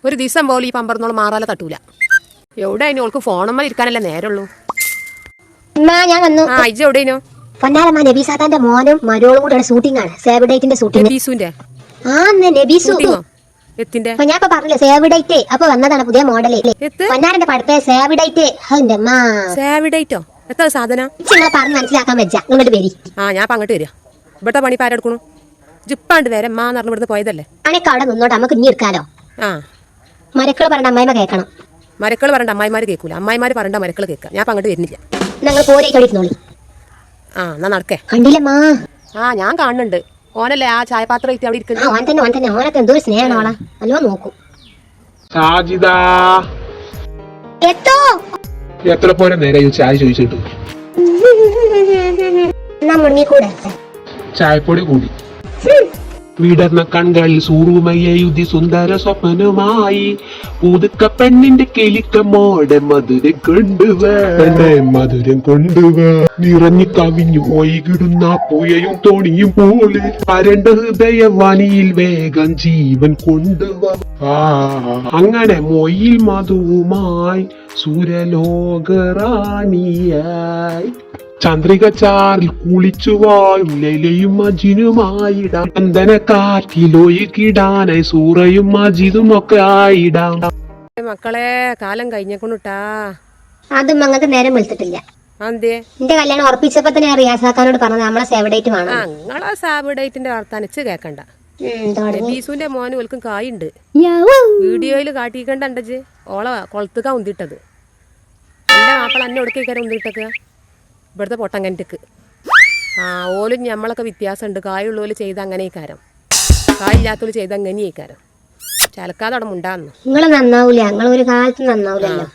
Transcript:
ഒരു ദിവസം പോലും ഈ പമ്പറന്നോളം മാറാലെ തട്ടൂല. എവിടെ അതിന് ഓൾക്ക് ഫോണമ്മ ഇരിക്കാനല്ലേ നേരമുള്ളൂ. ഞാൻ വന്നു. ആ ഇജ്ജ് എവിടെയോ? പൊന്നാരമ്മ നബീസാത്താന്റെ മോനും മരോളും കൂടെ ഷൂട്ടിംഗ് ആണ്. സേവ് ഡേറ്റിന്റെ ഷൂട്ടിംഗ്. നബീസുന്റെ നബീസു എത്തിന്റെ ഞാൻ ഇപ്പൊ പറഞ്ഞില്ലേ സേവ് ഡേറ്റ്. അപ്പൊ വന്നതാണ് പുതിയ മോഡല്. പൊന്നാരന്റെ പടത്തെ സേവ് ഡേറ്റ്. സേവ് ഡേറ്റോ? എത്ര സാധനം നിങ്ങളെ പറഞ്ഞ് മനസ്സിലാക്കാൻ വെച്ചാ ഇങ്ങോട്ട് വരി. ഞാൻ അങ്ങോട്ട് വരിക. ഇവിടുത്തെ പണി പാരെടുക്കണു? ജിപ്പാണ്ട് നേരെ മാന്ന് പറഞ്ഞ് ഇവിടുന്ന് പോയതല്ലേ. പണിയൊക്കെ അവിടെ നിന്നോട്ട് നമുക്ക് ഇനി എടുക്കാലോ. മരക്കള് പറഞ്ഞ അമ്മായിമ്മ കേൾക്കണം. മരക്കൾ പറഞ്ഞ അമ്മായിമാര് കേൾക്കൂല. അമ്മായിമാര് പറഞ്ഞ മരക്കൾ കേൾക്കാം. ഞാൻ അങ്ങോട്ട് വരുന്നില്ല. ഞങ്ങൾ പോരേ കളിക്കുന്നോളി. എന്നാ നടക്കേ. കണ്ടില്ലമ്മാ? ഞാൻ കാണുന്നുണ്ട്. ഓനല്ലേ ആ ചായപാത്രം ഇട്ട് അവിടെ ഇരിക്കുന്നത്. ഓൻ തന്നെ ഓനൊക്കെ എന്തോ സ്നേഹമാണ് ഓളാ. നല്ലോ നോക്കും. എത്ര പോരെ നേരെ ചായ ചോദിച്ചിട്ടു. മുന്നിക്കൂടെ ചായപ്പൊടി കൂടി വിടർന്ന കൺകളിൽ സൂറുമയുതി സുന്ദര സ്വപ്നമായി പുതുക്ക പെണ്ണിന്റെ കിളിക്കമ്മോടെ മധുരം കൊണ്ടുവാ നിറഞ്ഞു കവിഞ്ഞു ഒഴുകിടുന്ന പുയയും തോണിയും പോലെ പരണ്ട ഹൃദയവാണിയിൽ വേഗം ജീവൻ കൊണ്ടുവാ. അങ്ങനെ മൊയിൽ മധുവുമായി സുരലോകറാണിയായി ചന്ദ്രിക ചാറിൽ കുളിച്ചുവായും ലൈലയും മജിനുമായിടാം. ചന്ദന കാറ്റിലൊഴുകിടാനായി സൂറയും മജിദും ഒക്കെ ആയിടാം. മക്കളെ കാലം കഴിഞ്ഞേക്കൊണ്ടിട്ടാ. അതും അങ്ങക്ക് നേരം വിളിച്ചിട്ടില്ല. എന്റെ കല്യാണം ഉറപ്പിച്ചപ്പോ തന്നെ റിയാസാക്കാനോട് പറഞ്ഞത് നമ്മളെ സേവ് ഡേറ്റ് വേണം. നിങ്ങളെ സേവ് ഡേറ്റിന്റെ വർത്താനിച്ച് കേക്കണ്ട. ബീസുവിന്റെ മോന് ഓൽക്കും കായുണ്ട്. വീഡിയോയില് കാട്ടിക്കണ്ടജ് ഓളെ കൊളത്തുക ഉന്തിട്ടത്. എന്റെ മാപ്പിള എന്നെ ഒടുക്കേക്കാരെ ഉന്തിട്ടൊക്കെ ഇവിടുത്തെ പൊട്ടങ്കൻ്റെക്ക്. ഓലും ഞമ്മളൊക്കെ വ്യത്യാസമുണ്ട്. കായുള്ളോല് ചെയ്ത അങ്ങനെ കാരം, കായില്ലാത്തോല് ചെയ്ത അങ്ങനെ കാരം. ചലക്കാതെ അവിടെ മുണ്ടാന്ന്. നിങ്ങള് നന്നാവൂല. നിങ്ങളൊരു കാലത്ത് നന്നാവൂലല്ലോ.